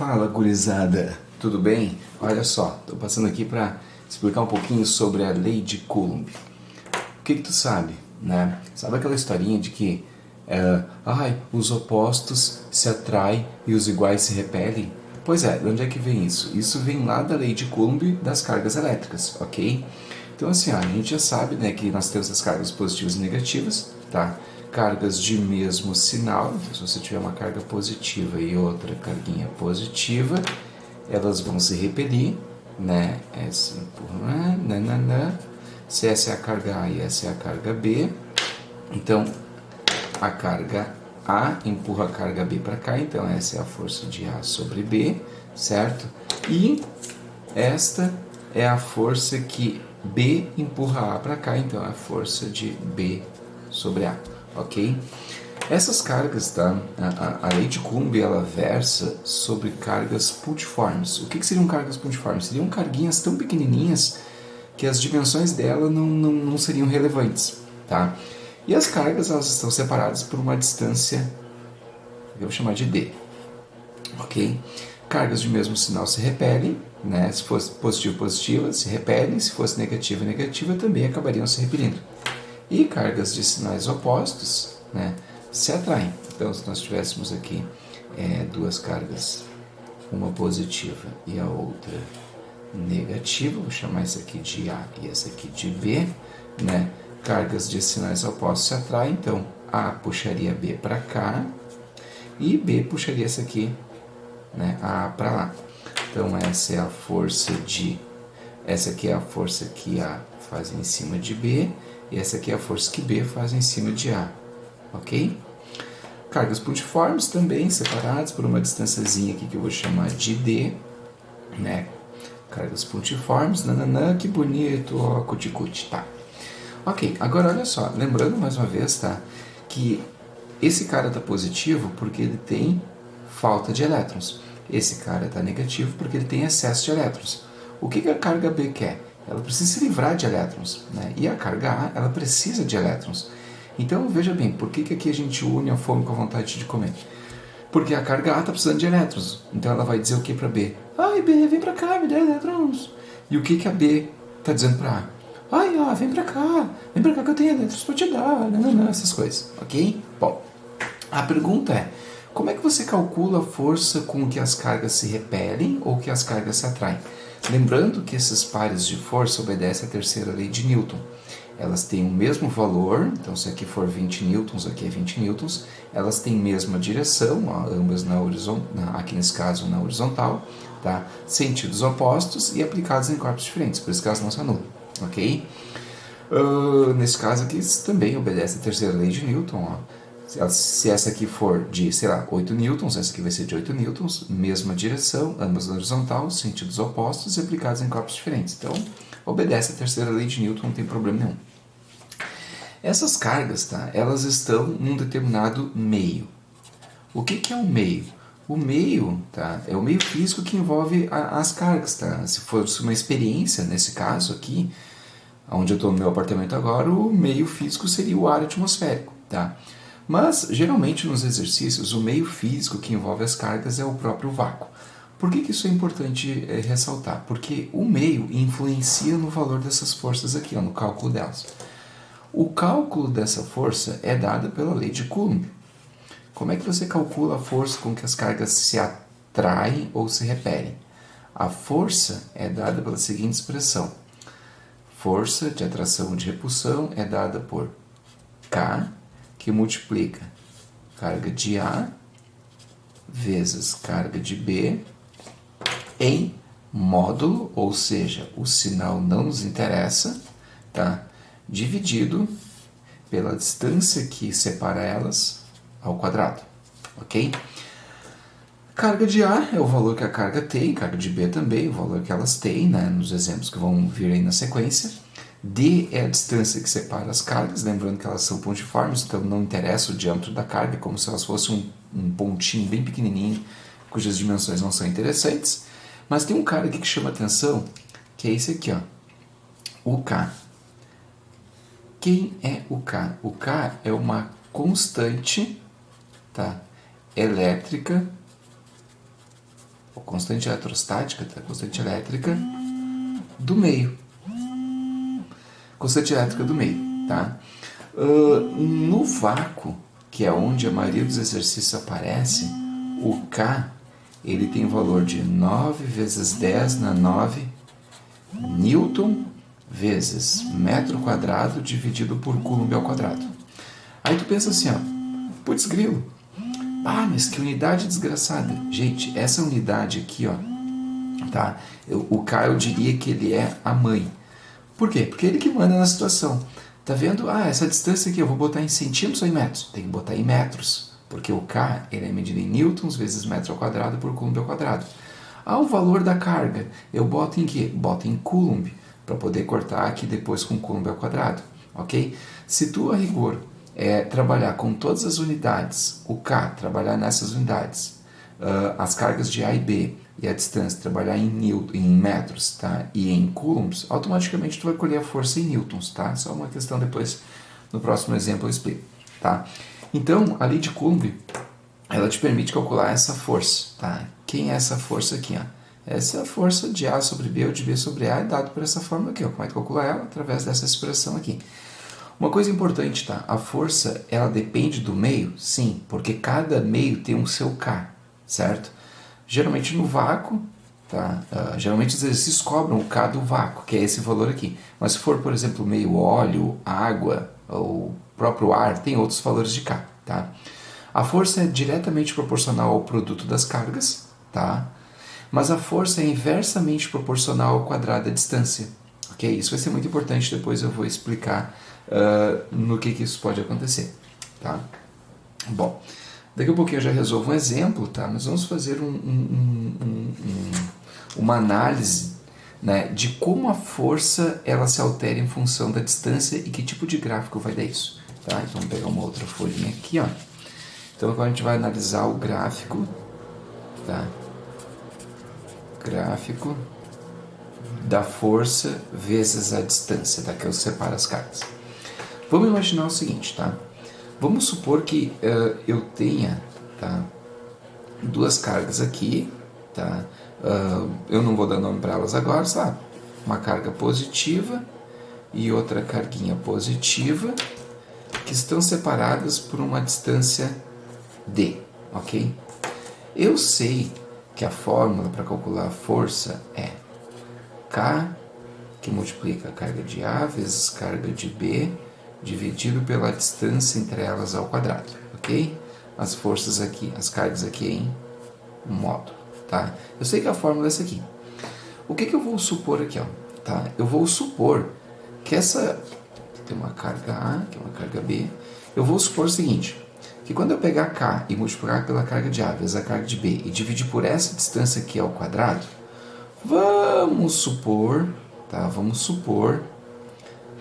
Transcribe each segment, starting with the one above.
Fala, gurizada, tudo bem? Olha só, estou passando aqui para explicar um pouquinho sobre a lei de Coulomb. O que tu sabe, né? Sabe aquela historinha de que os opostos se atraem e os iguais se repelem? Pois é, de onde é que vem isso? Isso vem lá da lei de Coulomb das cargas elétricas, ok? Então assim, a gente já sabe, né, que nós temos as cargas positivas e negativas, tá? Cargas de mesmo sinal, então se você tiver uma carga positiva e outra carguinha positiva, elas vão se repelir, né? Essa empurra, se essa é a carga A e essa é a carga B, então a carga A empurra a carga B para cá, então essa é a força de A sobre B, certo? E esta é a força que B empurra A para cá, então é a força de B sobre A, ok? Essas cargas, tá? A lei de Coulomb, ela versa sobre cargas puntiformes. O que seriam cargas puntiformes? Seriam carguinhas tão pequenininhas que as dimensões dela não seriam relevantes, tá? E as cargas, elas estão separadas por uma distância, eu vou chamar de D, ok? Cargas de mesmo sinal se repelem, né? Se fosse positivo, positiva, se repelem. Se fosse negativa, negativa, também acabariam se repelindo. E cargas de sinais opostos, né, se atraem. Então, se nós tivéssemos aqui duas cargas, uma positiva e a outra negativa, vou chamar essa aqui de A e essa aqui de B, né? Cargas de sinais opostos se atraem, então A puxaria B para cá e B puxaria essa aqui, né, A para lá. Então essa é a força de... Essa aqui é a força que A faz em cima de B e essa aqui é a força que B faz em cima de A, ok? Cargas puntiformes também separadas por uma distânciazinha aqui que eu vou chamar de D, né? Cargas puntiformes, que bonito, ó, cuticute, tá? Ok, agora olha só, lembrando mais uma vez, tá? Que esse cara tá positivo porque ele tem falta de elétrons. Esse cara tá negativo porque ele tem excesso de elétrons. O que a carga B quer? Ela precisa se livrar de elétrons, né? E a carga A, ela precisa de elétrons. Então, veja bem, por que aqui a gente une a fome com a vontade de comer? Porque a carga A está precisando de elétrons. Então ela vai dizer o que para B? Ai, B, vem para cá, me dá elétrons. E o que a B está dizendo para A? Ai, A, vem para cá que eu tenho elétrons para te dar. Não, essas coisas, ok? Bom, a pergunta é, como é que você calcula a força com que as cargas se repelem ou que as cargas se atraem? Lembrando que esses pares de força obedecem à terceira lei de Newton. Elas têm o mesmo valor, então se aqui for 20 newtons, aqui é 20 newtons, elas têm mesma direção, ambas aqui nesse caso na horizontal, tá? Sentidos opostos e aplicadas em corpos diferentes, por isso que elas não se anulam, ok? Nesse caso aqui também obedece à terceira lei de Newton, ó. Se essa aqui for de, 8 newtons, essa aqui vai ser de 8 newtons, mesma direção, ambas na horizontal, sentidos opostos e aplicados em corpos diferentes. Então, obedece à terceira lei de Newton, não tem problema nenhum. Essas cargas, tá, elas estão num determinado meio. O que é o meio? O meio, tá, é o meio físico que envolve as cargas, tá? Se fosse uma experiência, nesse caso aqui, onde eu estou no meu apartamento agora, o meio físico seria o ar atmosférico, tá? Mas, geralmente, nos exercícios, o meio físico que envolve as cargas é o próprio vácuo. Por que isso é importante ressaltar? Porque o meio influencia no valor dessas forças aqui, ó, no cálculo delas. O cálculo dessa força é dado pela lei de Coulomb. Como é que você calcula a força com que as cargas se atraem ou se repelem? A força é dada pela seguinte expressão. Força de atração e de repulsão é dada por K, que multiplica carga de A vezes carga de B em módulo, ou seja, o sinal não nos interessa, tá? Dividido pela distância que separa elas ao quadrado, ok? Carga de A é o valor que a carga tem, carga de B também, o valor que elas têm, né, nos exemplos que vão vir aí na sequência. D é a distância que separa as cargas, lembrando que elas são pontiformes, então não interessa o diâmetro da carga, como se elas fossem um pontinho bem pequenininho, cujas dimensões não são interessantes. Mas tem um cara aqui que chama atenção, que é esse aqui, ó, o K. Quem é o K? O K é uma constante, tá, elétrica ou constante eletrostática, tá? Constante elétrica do meio. Constante elétrica do meio, tá? No vácuo, que é onde a maioria dos exercícios aparece, o K ele tem valor de 9 vezes 10 na 9 Newton vezes metro quadrado dividido por Coulomb ao quadrado. Aí tu pensa assim, ó, putz grilo, mas que unidade desgraçada. Gente, essa unidade aqui, ó, tá? O K eu diria que ele é a mãe. Por quê? Porque ele que manda na situação. Tá vendo? Essa distância aqui eu vou botar em centímetros ou em metros? Tem que botar em metros, porque o K ele é medido em newtons vezes metro ao quadrado por Coulomb ao quadrado. O valor da carga eu boto em quê? Boto em Coulomb, para poder cortar aqui depois com Coulomb ao quadrado, ok? Se tu, a rigor, trabalhar com todas as unidades, o K trabalhar nessas unidades, as cargas de A e B e a distância trabalhar em metros, tá? E em coulombs, automaticamente tu vai colher a força em newtons, tá? Só uma questão depois, no próximo exemplo eu explico, tá? Então, a lei de Coulomb, ela te permite calcular essa força, tá? Quem é essa força aqui, ó? Essa é a força de A sobre B ou de B sobre A, é dado por essa fórmula aqui, ó. Como é que calcular ela? Através dessa expressão aqui. Uma coisa importante, tá? A força, ela depende do meio? Sim, porque cada meio tem um seu K, certo? Geralmente no vácuo, tá? Geralmente os exercícios cobram o K do vácuo, que é esse valor aqui. Mas se for, por exemplo, meio óleo, água ou próprio ar, tem outros valores de K, tá? A força é diretamente proporcional ao produto das cargas, tá? Mas a força é inversamente proporcional ao quadrado da distância, ok? Isso vai ser muito importante, depois eu vou explicar no que isso pode acontecer, tá? Bom, daqui a pouquinho eu já resolvo um exemplo, tá? Mas vamos fazer uma análise, né, de como a força ela se altera em função da distância e que tipo de gráfico vai dar isso, tá? Então vamos pegar uma outra folhinha aqui, ó. Então agora a gente vai analisar o gráfico, tá? Gráfico da força vezes a distância, tá? Que eu separo as cargas. Vamos imaginar o seguinte, tá? Vamos supor que eu tenha, tá, duas cargas aqui, tá? Eu não vou dar nome para elas agora, sabe? Uma carga positiva e outra carguinha positiva que estão separadas por uma distância D, ok? Eu sei que a fórmula para calcular a força é K, que multiplica a carga de A vezes carga de B, dividido pela distância entre elas ao quadrado, ok? As forças aqui, as cargas aqui em módulo, tá? Eu sei que a fórmula é essa aqui. O que eu vou supor aqui, ó? Tá? Eu vou supor que essa... Tem uma carga A, que é uma carga B. Eu vou supor o seguinte, que quando eu pegar K e multiplicar pela carga de A vezes a carga de B e dividir por essa distância aqui ao quadrado, vamos supor, tá? Vamos supor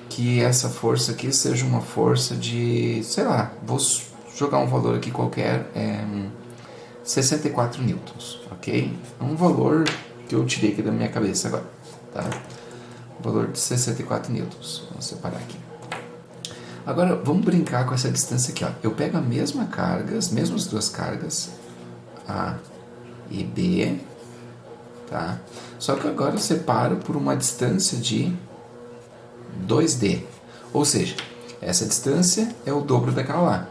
que essa força aqui seja uma força de, sei lá, vou jogar um valor aqui qualquer, 64 newtons, ok? É um valor que eu tirei aqui da minha cabeça agora, tá? Valor de 64 newtons, vamos separar aqui. Agora, vamos brincar com essa distância aqui, ó. Eu pego a mesma carga, as mesmas duas cargas, A e B, tá? Só que agora eu separo por uma distância de 2D. Ou seja, essa distância é o dobro daquela lá.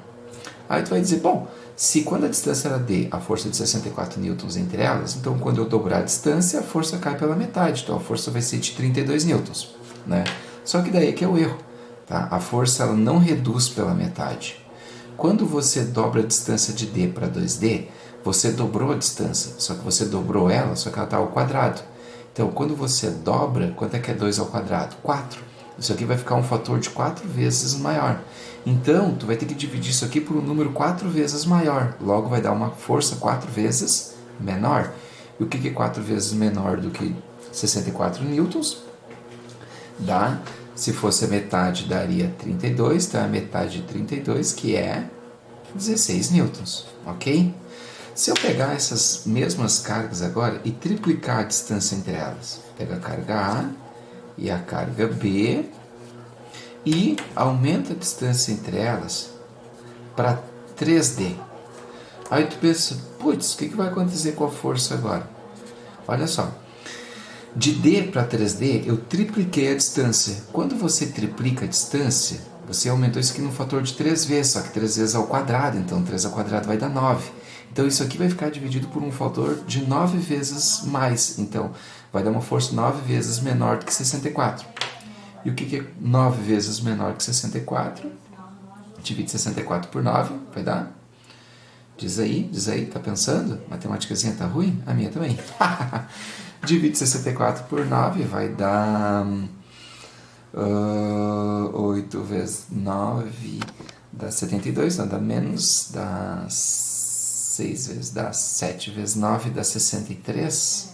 Aí tu vai dizer, bom, se quando a distância era D, a força é de 64 newtons entre elas, então quando eu dobrar a distância, a força cai pela metade. Então a força vai ser de 32 newtons, né? Só que daí é que é o erro, tá? A força ela não reduz pela metade. Quando você dobra a distância de D para 2D, você dobrou a distância, só que você dobrou ela, só que ela está ao quadrado. Então, quando você dobra, quanto é que é 2 ao quadrado? 4. Isso aqui vai ficar um fator de 4 vezes maior. Então, tu vai ter que dividir isso aqui por um número 4 vezes maior. Logo, vai dar uma força 4 vezes menor. E o que é 4 vezes menor do que 64 newtons? Dá, se fosse a metade, daria 32, tá? A metade de 32, que é 16 newtons, ok? Se eu pegar essas mesmas cargas agora e triplicar a distância entre elas, pega a carga A e a carga B e aumenta a distância entre elas para 3D. Aí tu pensa, putz, o que vai acontecer com a força agora? olha só. De D para 3D, eu tripliquei a distância. Quando você triplica a distância, você aumentou isso aqui no fator de 3 vezes, só que 3 vezes ao quadrado, então 3 ao quadrado vai dar 9. Então isso aqui vai ficar dividido por um fator de 9 vezes mais, então vai dar uma força 9 vezes menor do que 64. E o que é 9 vezes menor que 64? Divide 64 por 9, vai dar? Diz aí, tá pensando? Matemáticazinha tá ruim? A minha também. Divide 64 por 9, vai dar 8 vezes 9, dá 72, não, dá menos, dá 6 vezes, dá 7 vezes 9, dá 63,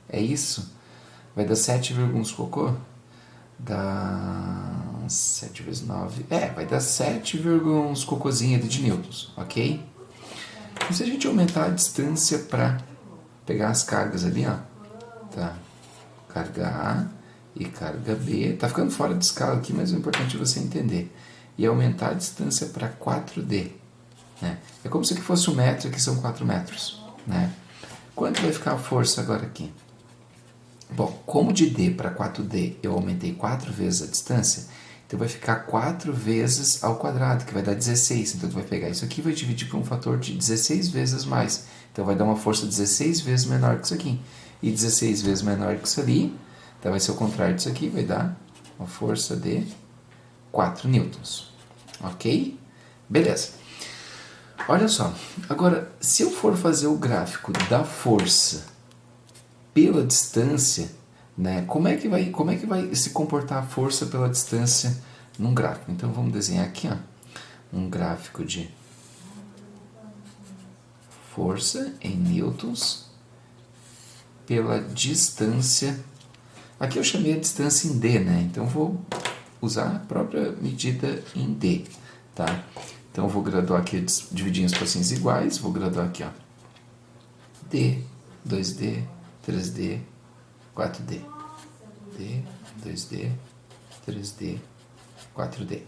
é isso? Vai dar 7, uns cocô? Dá 7 vezes 9, vai dar 7, uns cocôzinho de newtons, ok? E se a gente aumentar a distância para pegar as cargas ali, ó, tá, carga A e carga B, tá ficando fora de escala aqui, mas o importante é você entender, e aumentar a distância para 4D, né? É como se aqui fosse 1 metro, aqui são 4 metros, né? Quanto vai ficar a força agora aqui? Bom, como de D para 4D eu aumentei 4 vezes a distância, então vai ficar 4 vezes ao quadrado, que vai dar 16. Então tu vai pegar isso aqui e vai dividir por um fator de 16 vezes mais. Então vai dar uma força 16 vezes menor que isso aqui. E 16 vezes menor que isso ali, então vai ser o contrário disso aqui, vai dar uma força de 4 newtons. Ok? Beleza. Olha só, agora se eu for fazer o gráfico da força pela distância, né, como é que vai se comportar a força pela distância num gráfico? Então vamos desenhar aqui, ó, um gráfico de força em newtons pela distância. Aqui eu chamei a distância em D, né? Então vou usar a própria medida em D, tá? Então eu vou graduar aqui, dividir em espacinhos iguais, vou graduar aqui, ó, D, 2D, 3D, 4D, D, 2D, 3D, 4D.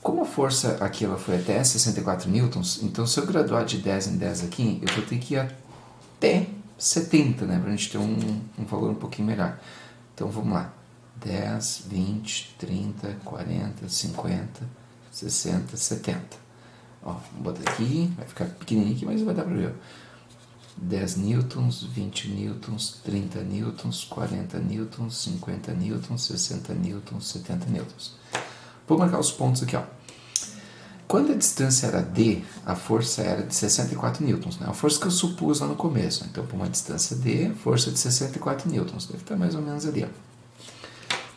Como a força aqui ela foi até 64 newtons, então se eu graduar de 10 em 10 aqui, eu vou ter que ir até 70, né, pra gente ter um valor um pouquinho melhor. Então vamos lá, 10, 20, 30, 40, 50, 60, 70. Ó, vou botar aqui, vai ficar pequenininho aqui, mas vai dar pra ver. 10 newtons, 20 newtons, 30 newtons, 40 newtons, 50 newtons, 60 newtons, 70 newtons. Vou marcar os pontos aqui, ó. Quando a distância era D, a força era de 64 newtons, né? A força que eu supus lá no começo. Então, por uma distância D, força de 64 newtons. Deve estar mais ou menos ali, ó.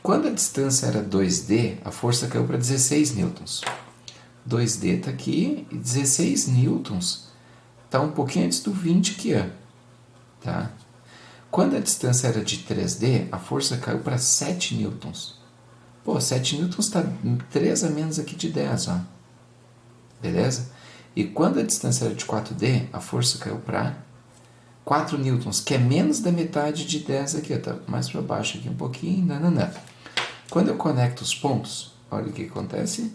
Quando a distância era 2D, a força caiu para 16 newtons. 2D está aqui e 16 newtons está um pouquinho antes do 20 que é, tá? Quando a distância era de 3D, a força caiu para 7 newtons. Pô, 7 newtons está 3 a menos aqui de 10, ó. Beleza? E quando a distância era de 4D, a força caiu para 4 newtons, que é menos da metade de 10 aqui, ó. Tá mais para baixo aqui um pouquinho, nananã. Quando eu conecto os pontos, olha o que acontece.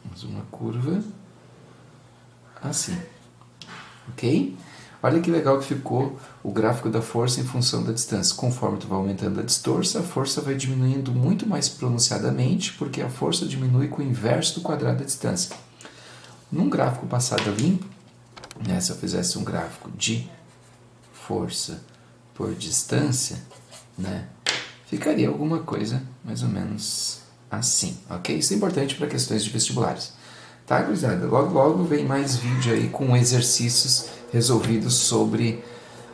Vamos uma curva assim, ok? Olha que legal que ficou o gráfico da força em função da distância. Conforme tu vai aumentando a distância, a força vai diminuindo muito mais pronunciadamente, porque a força diminui com o inverso do quadrado da distância. Num gráfico passado limpo, né, se eu fizesse um gráfico de força por distância, né, ficaria alguma coisa mais ou menos assim, ok? Isso é importante para questões de vestibulares. Tá, gurizada? Logo, logo vem mais vídeo aí com exercícios resolvidos sobre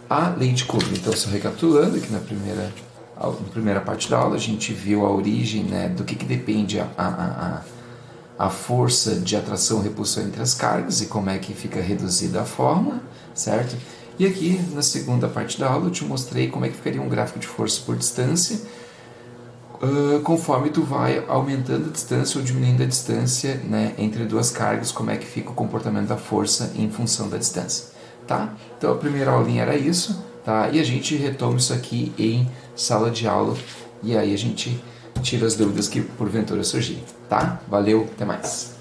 a lei de Coulomb. Então, só recapitulando, aqui na primeira parte da aula, a gente viu a origem, né, do que depende a força de atração e repulsão entre as cargas e como é que fica reduzida a fórmula, certo? E aqui, na segunda parte da aula, eu te mostrei como é que ficaria um gráfico de força por distância, conforme tu vai aumentando a distância ou diminuindo a distância, né, entre duas cargas, como é que fica o comportamento da força em função da distância, tá? Então a primeira aulinha era isso, tá? E a gente retoma isso aqui em sala de aula e aí a gente tira as dúvidas que porventura surgirem, tá? Valeu, até mais!